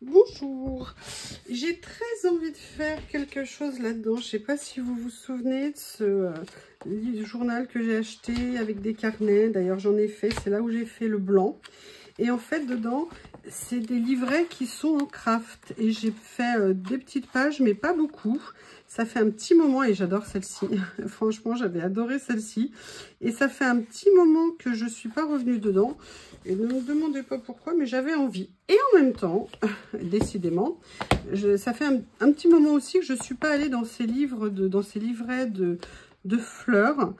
Bonjour, j'ai très envie de faire quelque chose là-dedans. Je ne sais pas si vous vous souvenez de ce journal que j'ai acheté avec des carnets. D'ailleurs, j'en ai fait, c'est là où j'ai fait le blanc. Et en fait, dedans, c'est des livrets qui sont en craft. Et j'ai fait des petites pages, mais pas beaucoup. Ça fait un petit moment, et j'adore celle-ci. Franchement, j'avais adoré celle-ci. Et ça fait un petit moment que je ne suis pas revenue dedans. Et ne me demandez pas pourquoi, mais j'avais envie. Et en même temps, décidément, ça fait un petit moment aussi que je ne suis pas allée dans ces livres, dans ces livrets de fleurs.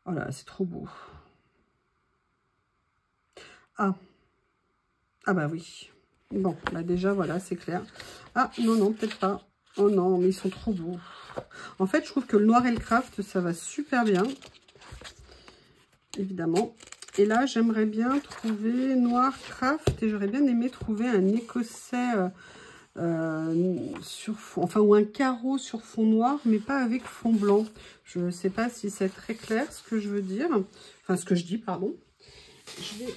Voilà, c'est trop beau. Ah bah oui. Bon, bah déjà, voilà, c'est clair. Ah, non, non, peut-être pas. Oh non, mais ils sont trop beaux. En fait, je trouve que le noir et le craft, ça va super bien. Évidemment. Et là, j'aimerais bien trouver noir craft. Et j'aurais bien aimé trouver un écossais sur fond, enfin, ou un carreau sur fond noir, mais pas avec fond blanc. Je ne sais pas si c'est très clair ce que je veux dire. Enfin, ce que je dis, pardon. Je vais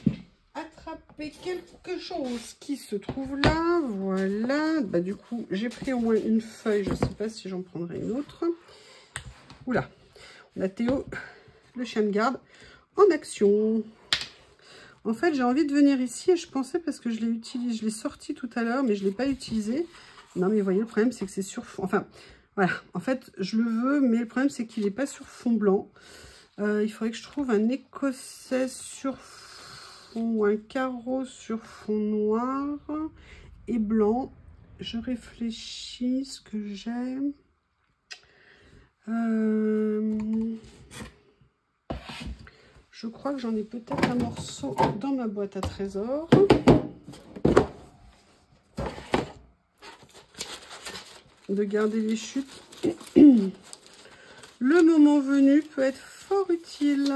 attraper quelque chose qui se trouve là. Voilà. Bah, du coup, j'ai pris au moins une feuille. Je ne sais pas si j'en prendrai une autre. Oula. On a Théo, le chien de garde, en action. En fait, j'ai envie de venir ici et je pensais parce que je l'ai utilisé, je l'ai sorti tout à l'heure, mais je ne l'ai pas utilisé. Non, mais vous voyez, le problème, c'est que c'est sur fond. Enfin, voilà. En fait, je le veux, mais le problème, c'est qu'il n'est pas sur fond blanc. Il faudrait que je trouve un écossais sur fond ou un carreau sur fond noir et blanc. Je réfléchis ce que j'aime. Je crois que j'en ai peut-être un morceau dans ma boîte à trésors. De garder les chutes. Le moment venu peut être fort utile.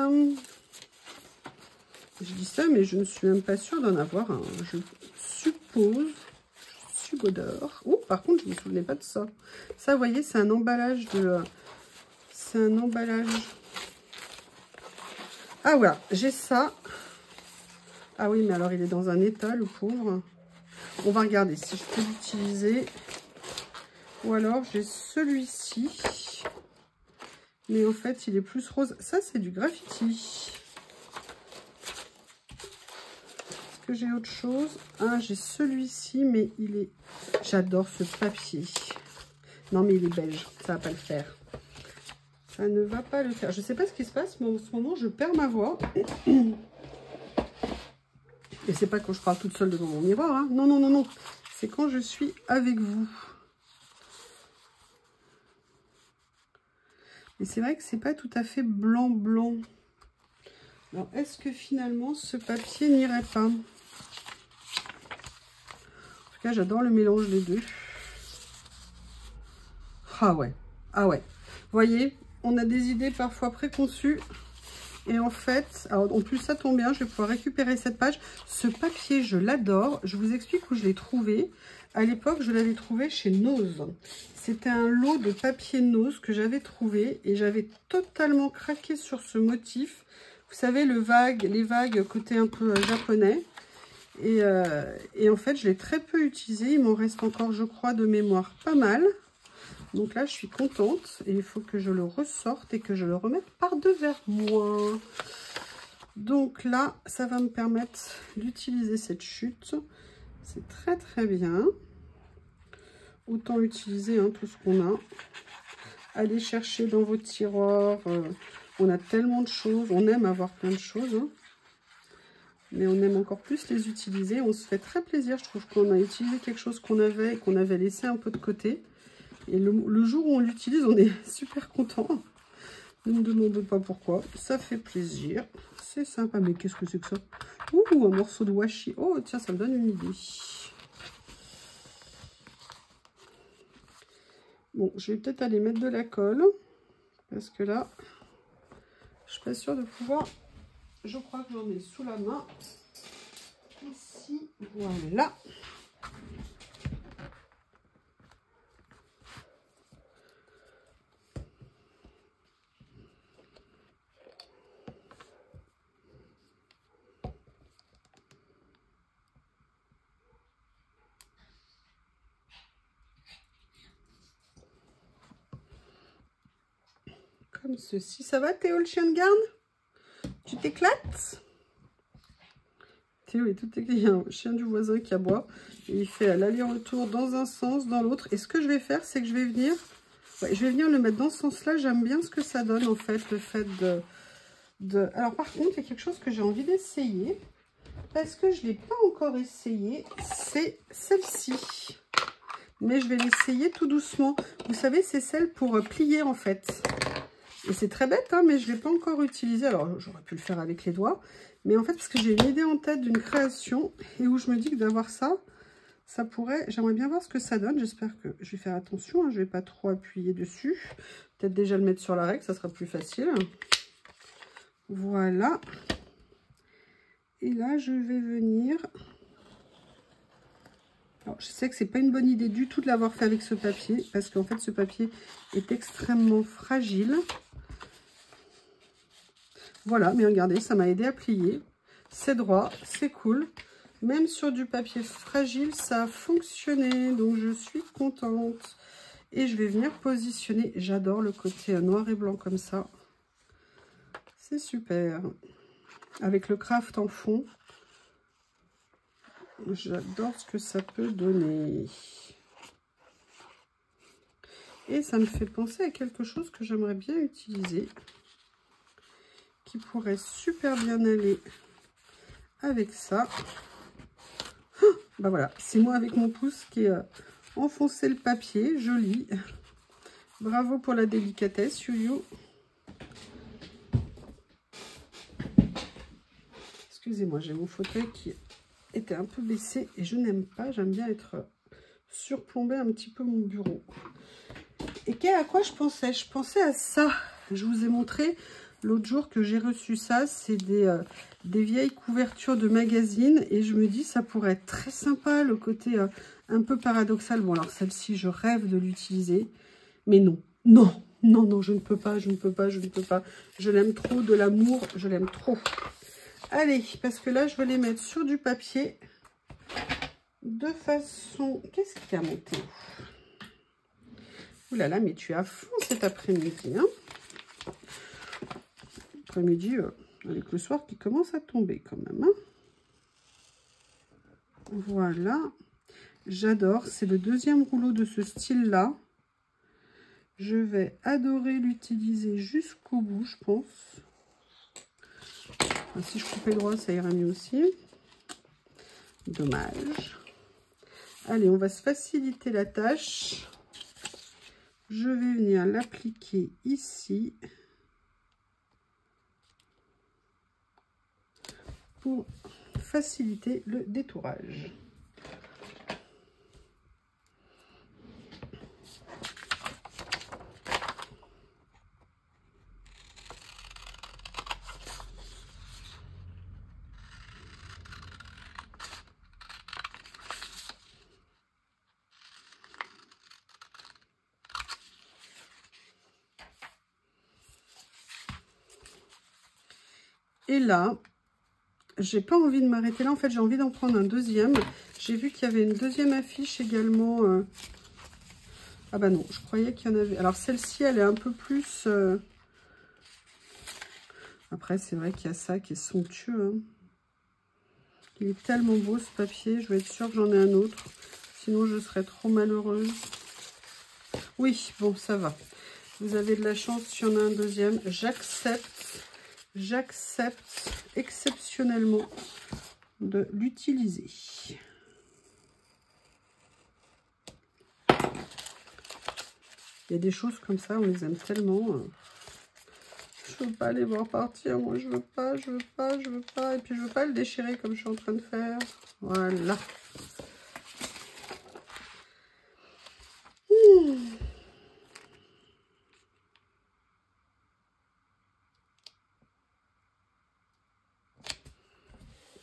Je dis ça, mais je ne suis même pas sûre d'en avoir un. Je suppose. Subodor. Oh, par contre, je ne me souvenais pas de ça. Ça, vous voyez, c'est un emballage de... C'est un emballage... Ah, voilà, j'ai ça. Ah oui, mais alors, il est dans un état, le pauvre. On va regarder si je peux l'utiliser. Ou alors, j'ai celui-ci. Mais en fait, il est plus rose. Ça, c'est du graffiti. Est-ce que j'ai autre chose? Ah, j'ai celui-ci, mais il est... J'adore ce papier. Non, mais il est beige. Ça va pas le faire. Ça ne va pas le faire. Je sais pas ce qui se passe, mais en ce moment, je perds ma voix. Et c'est pas quand je parle toute seule devant mon miroir. Hein. Non, non, non, non. C'est quand je suis avec vous. Et c'est vrai que c'est pas tout à fait blanc-blanc. Alors, est-ce que finalement, ce papier n'irait pas? En tout cas, j'adore le mélange des deux. Ah ouais. Ah ouais. Vous voyez, on a des idées parfois préconçues. Et en fait, alors en plus ça tombe bien, je vais pouvoir récupérer cette page. Ce papier, je l'adore. Je vous explique où je l'ai trouvé. À l'époque, je l'avais trouvé chez Nose. C'était un lot de papier Nose que j'avais trouvé et j'avais totalement craqué sur ce motif. Vous savez, les vagues côté un peu japonais. Et en fait, je l'ai très peu utilisé. Il m'en reste encore, je crois, de mémoire pas mal. Donc là, je suis contente et il faut que je le ressorte et que je le remette par-devers moi. Donc là, ça va me permettre d'utiliser cette chute. C'est très très bien. Autant utiliser hein, tout ce qu'on a. Allez chercher dans vos tiroirs. On a tellement de choses. On aime avoir plein de choses. Hein. Mais on aime encore plus les utiliser. On se fait très plaisir. Je trouve qu'on a utilisé quelque chose qu'on avait et qu'on avait laissé un peu de côté. Et le jour où on l'utilise, on est super content. Ne me demandez pas pourquoi. Ça fait plaisir. C'est sympa. Mais qu'est-ce que c'est que ça? Ouh, un morceau de washi. Oh, tiens, ça me donne une idée. Bon, je vais peut-être aller mettre de la colle. Parce que là, je suis pas sûre de pouvoir... Je crois que j'en ai sous la main. Ici, voilà. comme ceci. Ça va Théo, le chien de garde? Tu t'éclates? Théo est tout éclaté. Il y a un chien du voisin qui aboie. Et il fait l'aller-retour dans un sens, dans l'autre. Et ce que je vais faire, c'est que je vais venir... Ouais, je vais venir le mettre dans ce sens-là. J'aime bien ce que ça donne, en fait, le fait de... Alors, par contre, il y a quelque chose que j'ai envie d'essayer. Parce que je ne l'ai pas encore essayé. C'est celle-ci. Mais je vais l'essayer tout doucement. Vous savez, c'est celle pour plier, en fait. Et c'est très bête, hein, mais je ne l'ai pas encore utilisée. Alors, j'aurais pu le faire avec les doigts. Mais en fait, parce que j'ai une idée en tête d'une création et où je me dis que d'avoir ça, ça pourrait... J'aimerais bien voir ce que ça donne. J'espère que je vais faire attention. Hein, je ne vais pas trop appuyer dessus. Peut-être déjà le mettre sur la règle, ça sera plus facile. Voilà. Et là, je vais venir... Alors, je sais que c'est pas une bonne idée du tout de l'avoir fait avec ce papier. Parce qu'en fait, ce papier est extrêmement fragile. Voilà, mais regardez, ça m'a aidé à plier. C'est droit, c'est cool. Même sur du papier fragile, ça a fonctionné. Donc, je suis contente. Et je vais venir positionner. J'adore le côté noir et blanc comme ça. C'est super. Avec le craft en fond. J'adore ce que ça peut donner. Et ça me fait penser à quelque chose que j'aimerais bien utiliser. Qui pourrait super bien aller avec ça. Bah voilà, c'est moi avec mon pouce qui ai enfoncé le papier, joli. Bravo pour la délicatesse, Youyou. Excusez-moi, j'ai mon fauteuil qui était un peu baissé et je n'aime pas, j'aime bien être surplombé un petit peu mon bureau. Et à quoi je pensais? Je pensais à ça. Je vous ai montré l'autre jour que j'ai reçu ça. C'est des vieilles couvertures de magazines. Et je me dis, ça pourrait être très sympa, le côté un peu paradoxal. Bon, alors celle-ci, je rêve de l'utiliser. Mais non, non, non, non, je ne peux pas, je ne peux pas, je ne peux pas. Je l'aime trop, de l'amour, je l'aime trop. Allez, parce que là, je vais les mettre sur du papier. De façon... Qu'est-ce qu'il y a, mon Théo? Ouh là là, mais tu es à fond cet après-midi, hein? Après-midi, avec le soir qui commence à tomber quand même, hein? Voilà. J'adore. C'est le deuxième rouleau de ce style-là. Je vais adorer l'utiliser jusqu'au bout, je pense. Enfin, si je coupais droit, ça irait mieux aussi. Dommage. Allez, on va se faciliter la tâche. Je vais venir l'appliquer ici pour faciliter le détourage. Et là, j'ai pas envie de m'arrêter là. En fait, j'ai envie d'en prendre un deuxième. J'ai vu qu'il y avait une deuxième affiche également. Ah bah non, je croyais qu'il y en avait. Alors celle-ci, elle est un peu plus... Après, c'est vrai qu'il y a ça qui est somptueux, hein. Il est tellement beau ce papier. Je vais être sûre que j'en ai un autre. Sinon, je serais trop malheureuse. Oui, bon, ça va. Vous avez de la chance s'il y en a un deuxième. J'accepte exceptionnellement de l'utiliser. Il y a des choses comme ça, on les aime tellement. Je veux pas les voir partir, moi je veux pas, je veux pas, je veux pas. Et puis je veux pas le déchirer comme je suis en train de faire. Voilà.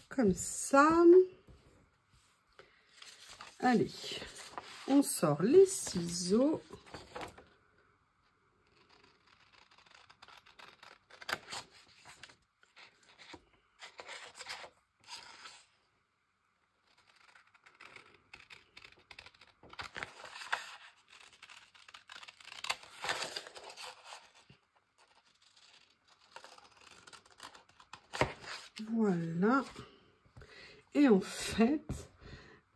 Comme ça. Allez, on sort les ciseaux. Voilà. Et en fait,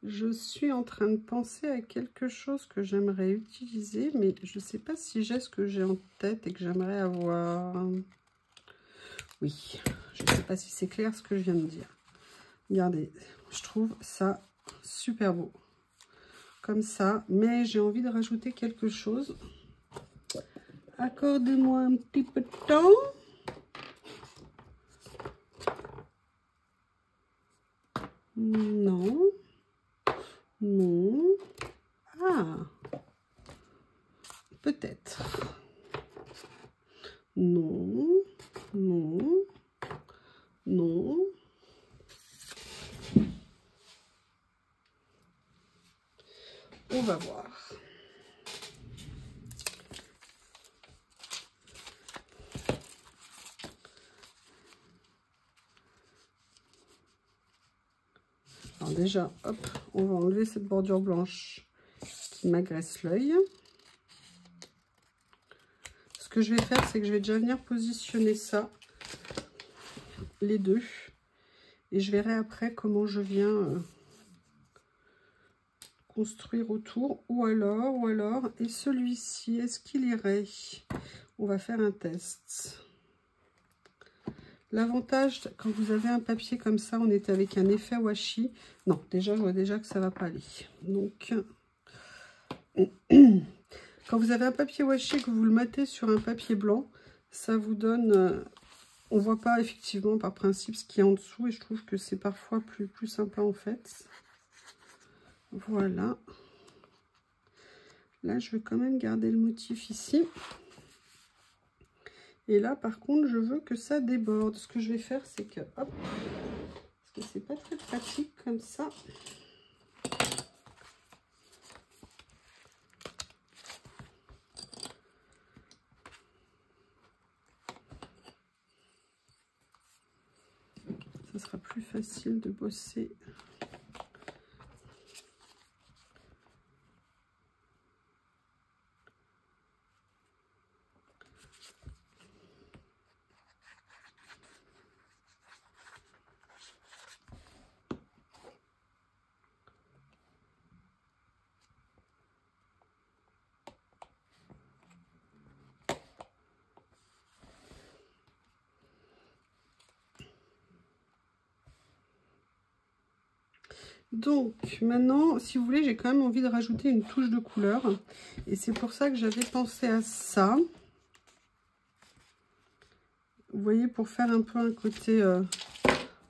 je suis en train de penser à quelque chose que j'aimerais utiliser, mais je ne sais pas si j'ai ce que j'ai en tête et que j'aimerais avoir. Oui, je ne sais pas si c'est clair ce que je viens de dire. Regardez, je trouve ça super beau. Comme ça, mais j'ai envie de rajouter quelque chose. Accordez-moi un petit peu de temps. Non. Non. Ah. Peut-être. Non. Non. Non. On va voir. Alors déjà, hop, on va enlever cette bordure blanche qui m'agresse l'œil. Ce que je vais faire, c'est que je vais déjà venir positionner ça, les deux. Et je verrai après comment je viens construire autour. Ou alors, et celui-ci, est-ce qu'il irait? On va faire un test. L'avantage, quand vous avez un papier comme ça, on est avec un effet washi. Non, déjà, je vois déjà que ça va pas aller. Donc, quand vous avez un papier washi et que vous le mettez sur un papier blanc, ça vous donne... on voit pas effectivement par principe ce qu'il y a en dessous. Et je trouve que c'est parfois plus sympa en fait. Voilà. Là, je vais quand même garder le motif ici. Et là, par contre, je veux que ça déborde. Ce que je vais faire, c'est que, hop, parce que c'est pas très pratique comme ça. Ça sera plus facile de bosser. Donc maintenant, si vous voulez, j'ai quand même envie de rajouter une touche de couleur. Et c'est pour ça que j'avais pensé à ça. Vous voyez, pour faire un peu un côté,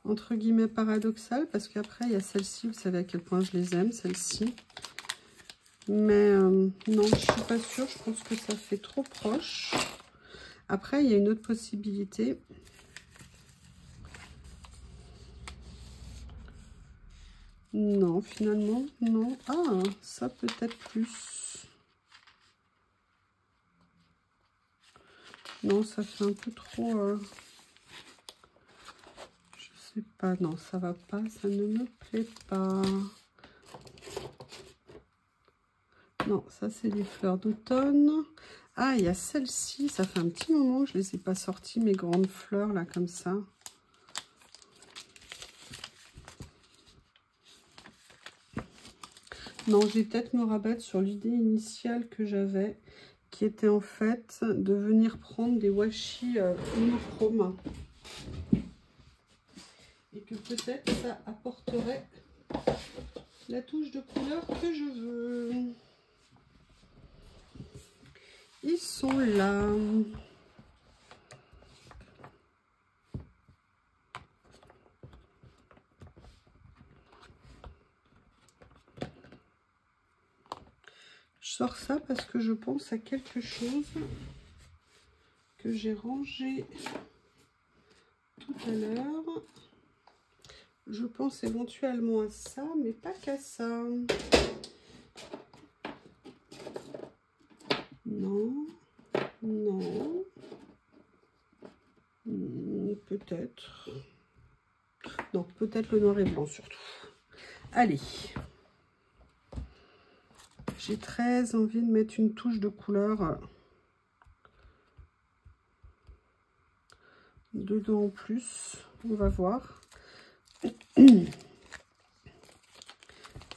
entre guillemets, paradoxal. Parce qu'après, il y a celle-ci, vous savez à quel point je les aime, celle-ci. Mais non, je suis pas sûre, je pense que ça fait trop proche. Après, il y a une autre possibilité. Non, finalement, non. Ah, ça peut-être plus. Non, ça fait un peu trop... je sais pas, non, ça va pas, ça ne me plaît pas. Non, ça c'est les fleurs d'automne. Ah, il y a celle-ci, ça fait un petit moment que je les ai pas sorties, mes grandes fleurs, là, comme ça. Non, je vais peut-être me rabattre sur l'idée initiale que j'avais, qui était en fait de venir prendre des washi monochrome. Et que peut-être ça apporterait la touche de couleur que je veux. Ils sont là. Je sors ça parce que je pense à quelque chose que j'ai rangé tout à l'heure. Je pense éventuellement à ça, mais pas qu'à ça. Non, non. Peut-être. Non, peut-être le noir et blanc surtout. Allez. J'ai très envie de mettre une touche de couleur dedans en plus. On va voir. Et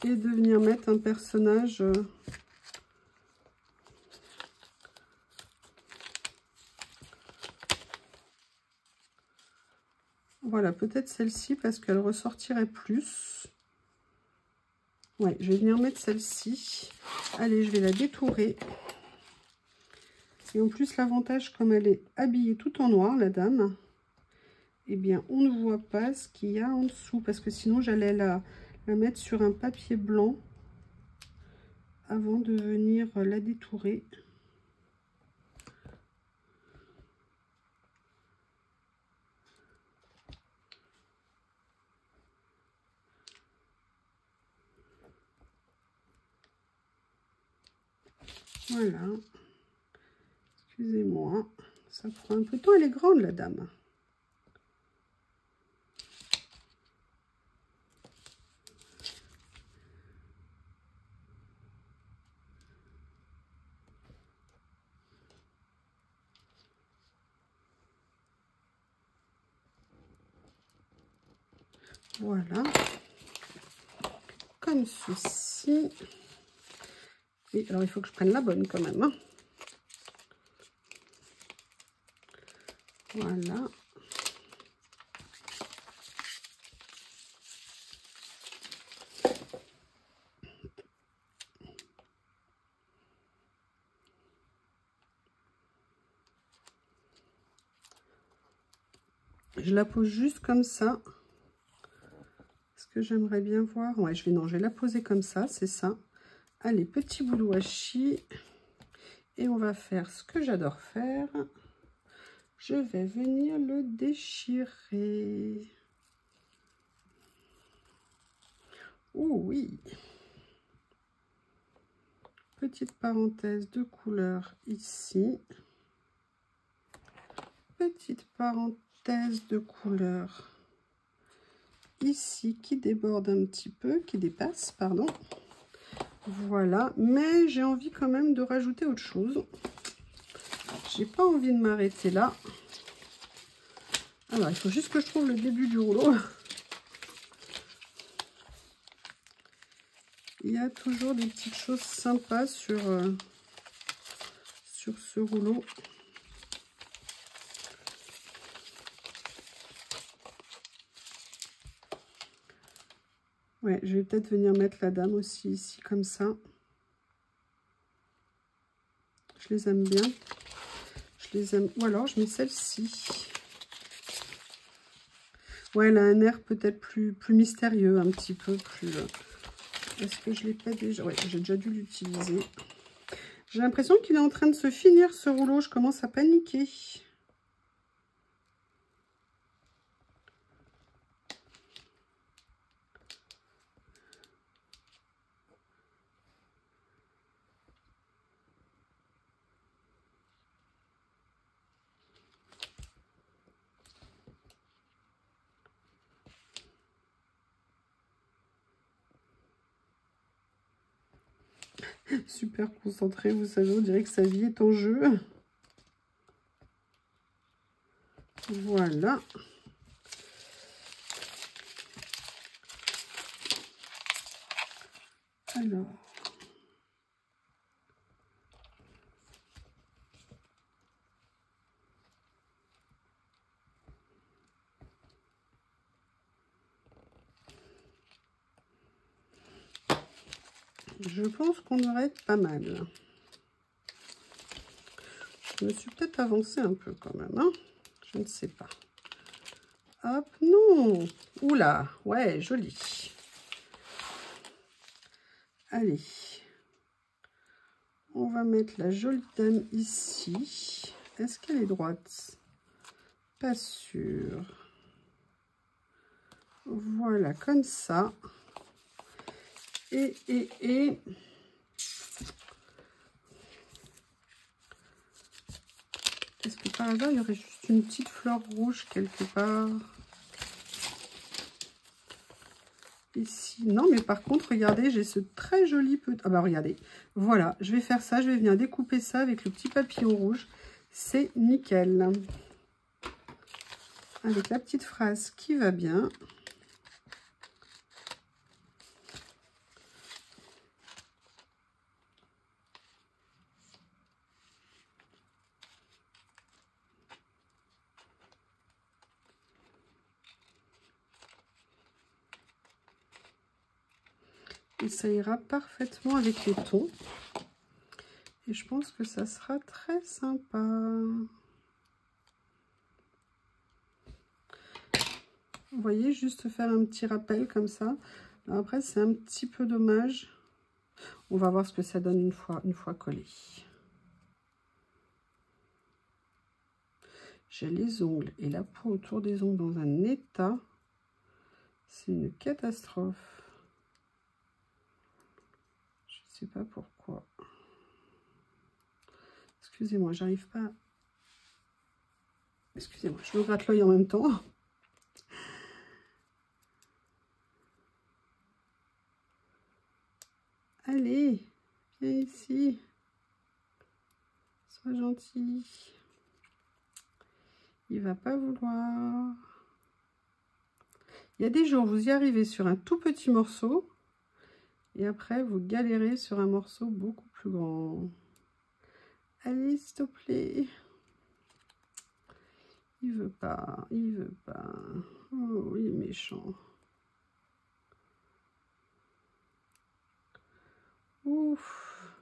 de venir mettre un personnage... Voilà, peut-être celle-ci parce qu'elle ressortirait plus. Ouais, je vais venir mettre celle-ci. Allez, je vais la détourer. Et en plus, l'avantage, comme elle est habillée tout en noir, la dame, eh bien, on ne voit pas ce qu'il y a en dessous. Parce que sinon, j'allais la mettre sur un papier blanc avant de venir la détourer. Voilà. Excusez-moi, ça prend un peu de temps. Elle est grande, la dame. Voilà. Comme ceci. Et alors, il faut que je prenne la bonne quand même. Hein. Voilà. Je la pose juste comme ça. Est-ce que j'aimerais bien voir? Ouais, je vais la poser comme ça, c'est ça. Allez, petit boulot washi. Et on va faire ce que j'adore faire. Je vais venir le déchirer. Oh oui. Petite parenthèse de couleur ici. Petite parenthèse de couleur ici qui déborde un petit peu, qui dépasse, pardon. Voilà, mais j'ai envie quand même de rajouter autre chose. J'ai pas envie de m'arrêter là. Alors, il faut juste que je trouve le début du rouleau. Il y a toujours des petites choses sympas sur ce rouleau. Ouais, je vais peut-être venir mettre la dame aussi ici, comme ça. Je les aime bien. Je les aime. Ou alors, je mets celle-ci. Ouais, elle a un air peut-être plus mystérieux, un petit peu plus... Est-ce que je ne l'ai pas déjà? Ouais, j'ai déjà dû l'utiliser. J'ai l'impression qu'il est en train de se finir, ce rouleau. Je commence à paniquer. Super concentré, vous savez, on dirait que sa vie est en jeu. Voilà. Alors. Je pense qu'on devrait être pas mal. Je me suis peut-être avancée un peu quand même, hein, je ne sais pas. Hop, non. Oula, ouais, joli. Allez. On va mettre la jolie dame ici. Est-ce qu'elle est droite? Pas sûr. Voilà, comme ça. Et est-ce que par hasard, il y aurait juste une petite fleur rouge quelque part? Ici, non, mais par contre, regardez, j'ai ce très joli petit... Ah bah, regardez. Voilà, je vais faire ça. Je vais venir découper ça avec le petit papillon rouge. C'est nickel. avec la petite phrase qui va bien. Et ça ira parfaitement avec les tons. Et je pense que ça sera très sympa. Vous voyez, juste faire un petit rappel comme ça. Alors après, c'est un petit peu dommage. On va voir ce que ça donne une fois collé. J'ai les ongles et la peau autour des ongles dans un état. C'est une catastrophe. Je ne sais pas pourquoi. Excusez-moi, j'arrive pas. Excusez-moi, je me gratte l'œil en même temps. Allez, viens ici. Sois gentil. Il va pas vouloir. Il y a des jours, vous y arrivez sur un tout petit morceau. Et après, vous galérez sur un morceau beaucoup plus grand. Allez, s'il te plaît. Il veut pas, il veut pas. Oh, il est méchant. Ouf.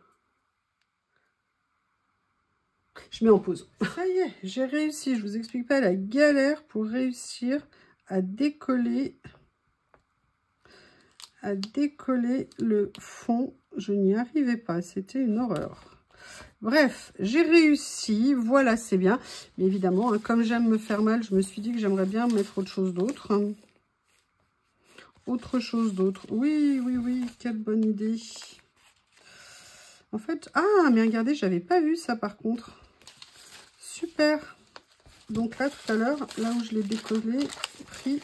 Je mets en pause. Ça y est, j'ai réussi. Je vous explique pas la galère pour réussir à décoller le fond. Je n'y arrivais pas. C'était une horreur. Bref, j'ai réussi. Voilà, c'est bien. Mais évidemment, hein, comme j'aime me faire mal, je me suis dit que j'aimerais bien mettre autre chose d'autre. Autre chose d'autre. Oui, oui, oui. Quelle bonne idée. En fait, ah, mais regardez, j'avais pas vu ça par contre. Super. Donc là, tout à l'heure, là où je l'ai décollé, pris,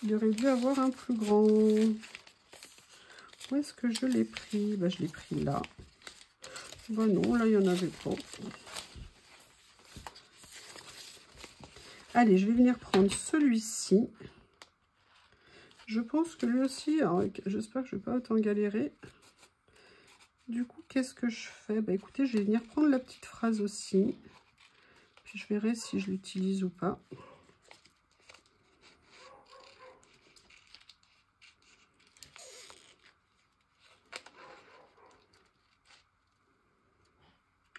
il aurait dû avoir un plus grand. Où est-ce que je l'ai pris? Bah, je l'ai pris là. Bah non, là, il n'y en avait pas. Allez, je vais venir prendre celui-ci. Je pense que lui aussi, j'espère que je ne vais pas autant galérer. Du coup, qu'est-ce que je fais? Bah écoutez, je vais venir prendre la petite phrase aussi. Puis je verrai si je l'utilise ou pas.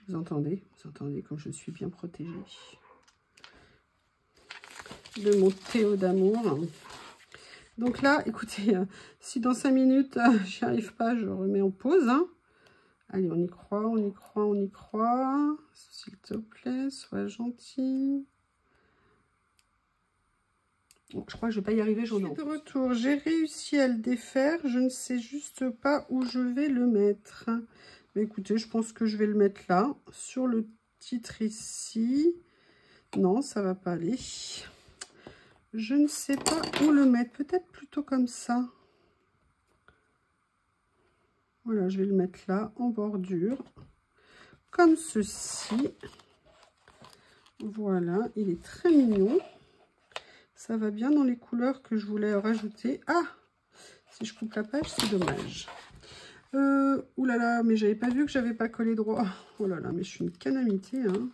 Vous entendez comme je suis bien protégée de mon Théo d'amour. Donc là, écoutez, si dans 5 minutes, j'y arrive pas, je remets en pause. Hein. Allez, on y croit, on y croit, on y croit. S'il te plaît, sois gentil. Bon, je crois que je vais pas y arriver, j'en ai de retour. J'ai réussi à le défaire. Je ne sais juste pas où je vais le mettre. Mais écoutez, je pense que je vais le mettre là, sur le titre ici. Non, ça va pas aller. Je ne sais pas où le mettre. Peut-être plutôt comme ça. Voilà, je vais le mettre là, en bordure. Comme ceci. Voilà, il est très mignon. Ça va bien dans les couleurs que je voulais rajouter. Ah! Si je coupe la page, c'est dommage. Ouh là là, mais j'avais pas vu que j'avais pas collé droit. Oh là là, mais je suis une calamité, hein.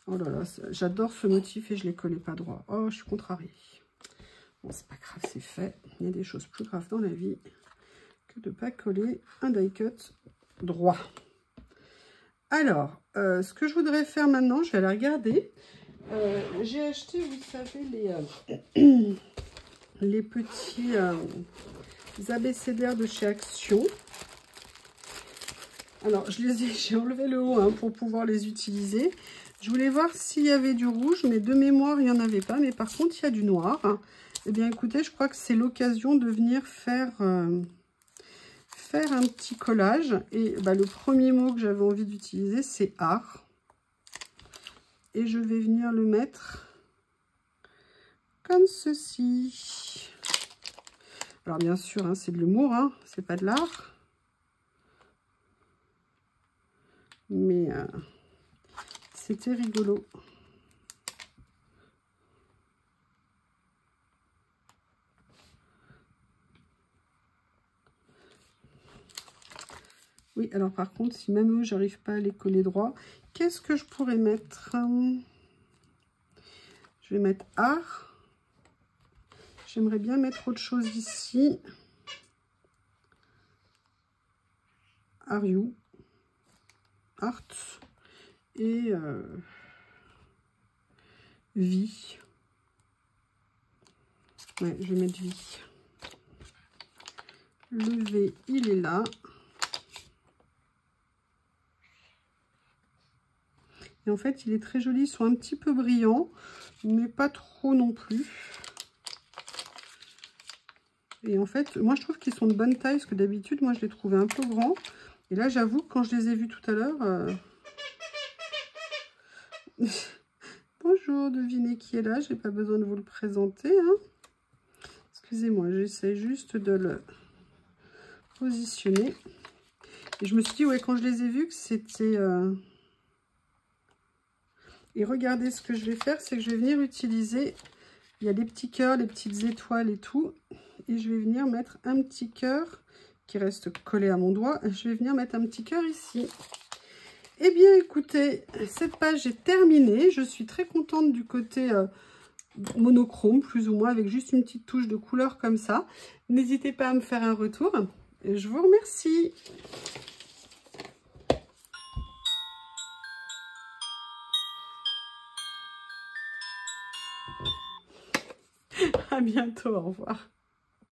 Oh là là, j'adore ce motif et je l'ai collé pas droit. Oh, je suis contrariée. Bon, c'est pas grave, c'est fait. Il y a des choses plus graves dans la vie que de pas coller un die cut droit. Alors, ce que je voudrais faire maintenant, je vais aller regarder. J'ai acheté, vous savez, les petits abécédaires de chez Action. Alors, j'ai enlevé le haut hein, pour pouvoir les utiliser. Je voulais voir s'il y avait du rouge, mais de mémoire, il n'y en avait pas. Mais par contre, il y a du noir. Eh bien, écoutez, je crois que c'est l'occasion de venir faire un petit collage. Et bah, le premier mot que j'avais envie d'utiliser, c'est art. Et je vais venir le mettre comme ceci. Alors, bien sûr, hein, c'est de l'humour, hein, c'est pas de l'art. Mais... c'était rigolo. Oui, alors par contre, si même eux, j'arrive pas à les coller droit, qu'est-ce que je pourrais mettre? Je vais mettre art. J'aimerais bien mettre autre chose ici. Are you? Art. Et vie. Ouais, je vais mettre vie. Le V, il est là. Et en fait, il est très joli. Ils sont un petit peu brillants, mais pas trop non plus. Et en fait, moi, je trouve qu'ils sont de bonne taille, parce que d'habitude, moi, je les trouvais un peu grands. Et là, j'avoue, quand je les ai vus tout à l'heure... Bonjour, devinez qui est là. J'ai pas besoin de vous le présenter. Hein. Excusez-moi, j'essaie juste de le positionner. Et je me suis dit, ouais, quand je les ai vus, que c'était... Et regardez, ce que je vais faire, c'est que je vais venir utiliser... Il y a des petits cœurs, des petites étoiles et tout. Et je vais venir mettre un petit cœur qui reste collé à mon doigt. Je vais venir mettre un petit cœur ici. Eh bien, écoutez, cette page est terminée. Je suis très contente du côté monochrome, plus ou moins, avec juste une petite touche de couleur comme ça. N'hésitez pas à me faire un retour. Et je vous remercie. À bientôt, au revoir.